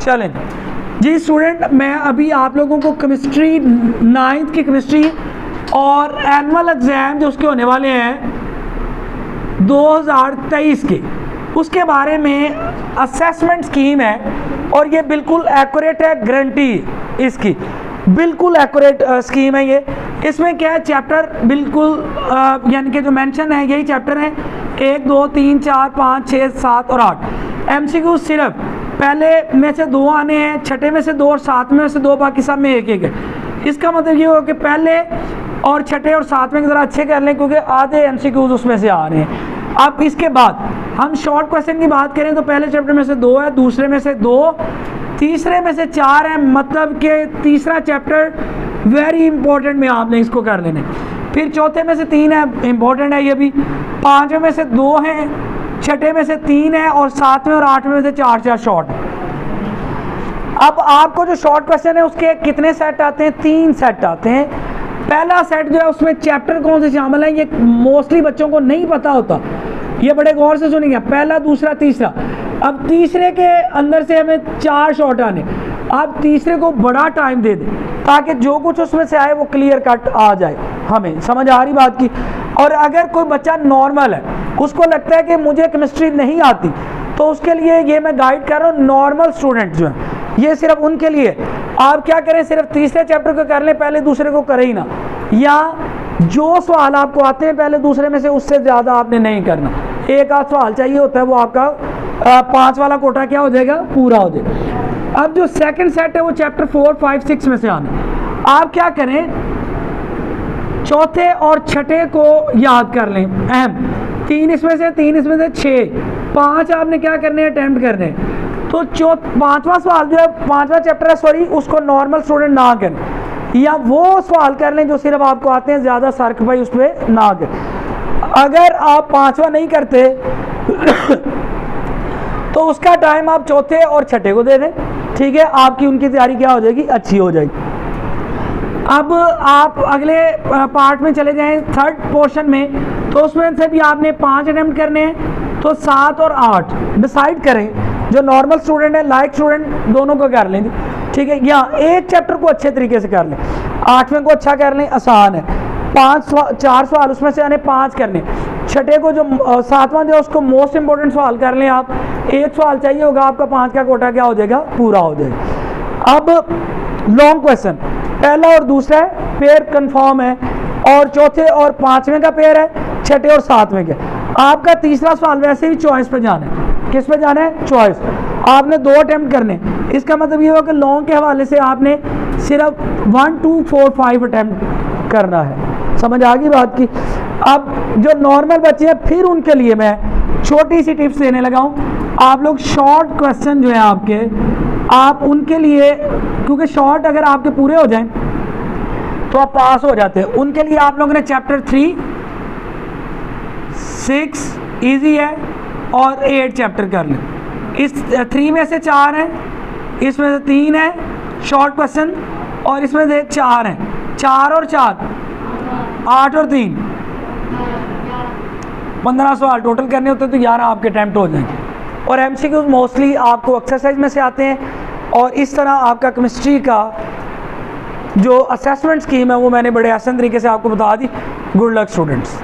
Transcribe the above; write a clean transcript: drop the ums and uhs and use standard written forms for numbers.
चलें जी स्टूडेंट, मैं अभी आप लोगों को केमिस्ट्री 9th की केमिस्ट्री और एनुअल एग्ज़ाम जो उसके होने वाले हैं 2023 के, उसके बारे में असेसमेंट स्कीम है और ये बिल्कुल एक्यूरेट है, गारंटी इसकी बिल्कुल एक्यूरेट स्कीम है ये। इसमें क्या है, चैप्टर बिल्कुल यानी कि जो मेंशन है यही चैप्टर है 1 2 3 4 5 6 7 और 8। एमसीक्यू सिर्फ पहले में से 2 आने हैं, छठे में से 2 और 7वें में से 2, बाकी सब में एक एक है। इसका मतलब ये हो कि पहले और छठे और 7वें की ज़रा अच्छे कर लें क्योंकि आधे एमसीक्यूज उसमें से आ रहे हैं। अब इसके बाद हम शॉर्ट क्वेश्चन की बात करें तो पहले चैप्टर में से 2 है, दूसरे में से 2, तीसरे में से 4 है, मतलब कि तीसरा चैप्टर वेरी इंपॉर्टेंट में आपने इसको कर लेने। फिर चौथे में से 3 है, इंपॉर्टेंट है ये भी, 5वें में से 2 हैं, छठे में से 3 है और 7वें और 8वें में से 4 शॉर्ट। अब आपको जो शॉर्ट क्वेश्चन है उसके कितने सेट आते हैं, 3 सेट आते हैं। पहला सेट जो है उसमें चैप्टर कौन से शामिल है ये मोस्टली बच्चों को नहीं पता होता, ये बड़े गौर से सुनेंगे। पहला, दूसरा, तीसरा। अब तीसरे के अंदर से हमें 4 शॉर्ट आने, आप तीसरे को बड़ा टाइम दे दें ताकि जो कुछ उसमें से आए वो क्लियर कट आ जाए, हमें समझ आ रही बात की। और अगर कोई बच्चा नॉर्मल है, उसको लगता है कि मुझे केमिस्ट्री नहीं आती, तो उसके लिए ये मैं गाइड कर रहा हूँ। नॉर्मल स्टूडेंट जो है ये सिर्फ उनके लिए, आप क्या करें, सिर्फ तीसरे चैप्टर को कर लें, पहले दूसरे को करें ही ना, या जो सवाल आपको आते हैं पहले दूसरे में से उससे ज़्यादा आपने नहीं करना। एक आध सवाल चाहिए होता है, वो आपका 5 वाला कोटा क्या हो जाएगा, पूरा हो जाएगा। अब जो सेकंड सेट है वो चैप्टर 4, 5, 6 में से आना। आप क्या करें, चौथे और छठे को याद कर लें, अहम 3 इसमें से 6, 5 आपने क्या करने हैं, अटेम्प्ट करने हैं। तो 5वां सवाल जो है, 5वां चैप्टर है सॉरी, उसको नॉर्मल स्टूडेंट ना करें, या वो सवाल कर लें जो सिर्फ आपको आते हैं, ज़्यादा सर्क भाई उस पर ना करें। अगर आप 5वां नहीं करते तो उसका टाइम आप चौथे और छठे को दे दें, ठीक है, आपकी उनकी तैयारी क्या हो जाएगी, अच्छी हो जाएगी। अब आप अगले पार्ट में चले जाएं, थर्ड पोर्शन में, तो उसमें से भी आपने 5 अटेम्प्ट करने हैं, तो 7 और 8 डिसाइड करें। जो नॉर्मल स्टूडेंट है, लाइक स्टूडेंट, दोनों को कर लें, ठीक है, या एक चैप्टर को अच्छे तरीके से कर लें, 8वें को अच्छा कर लें, आसान है। 4 सवाल उसमें से आने, 5 करने, छठे को जो 7वां जो उसको मोस्ट इंपॉर्टेंट सवाल कर लें आप, एक सवाल चाहिए होगा, आपका 5 का कोटा क्या हो जाएगा, पूरा हो जाएगा। अब लॉन्ग क्वेश्चन, पहला और दूसरा है, पेयर कंफर्म है, और चौथे और 5वें का पेयर है, छठे और 7वें के। आपका तीसरा सवाल वैसे भी चॉइस पे जाना है, किस पे जाना है, चॉइस। आपने 2 अटेम्प्ट करने, इसका मतलब ये होगा कि लॉन्ग के हवाले से आपने सिर्फ 1 2 4 5 अटेम्प्ट करना है, समझ आ गई बात की। अब जो नॉर्मल बच्चे हैं, फिर उनके लिए मैं छोटी सी टिप्स देने लगा हूँ। आप लोग शॉर्ट क्वेश्चन जो है आपके, आप उनके लिए, क्योंकि शॉर्ट अगर आपके पूरे हो जाएं तो आप पास हो जाते हैं, उनके लिए आप लोगों ने चैप्टर 3, 6 इजी है और 8 चैप्टर कर लें। इस 3 में से 4 हैं, इसमें से 3 है शॉर्ट क्वेश्चन, और इसमें से 4 हैं, 4 और 4 8 और 3 15 सवाल टोटल करने होते हैं, तो 11 आपके अटैम्प्ट हो जाएंगे। और एमसीक्यूज मोस्टली आपको एक्सरसाइज में से आते हैं, और इस तरह आपका केमिस्ट्री का जो असेसमेंट स्कीम है वो मैंने बड़े आसान तरीके से आपको बता दी। Good luck students.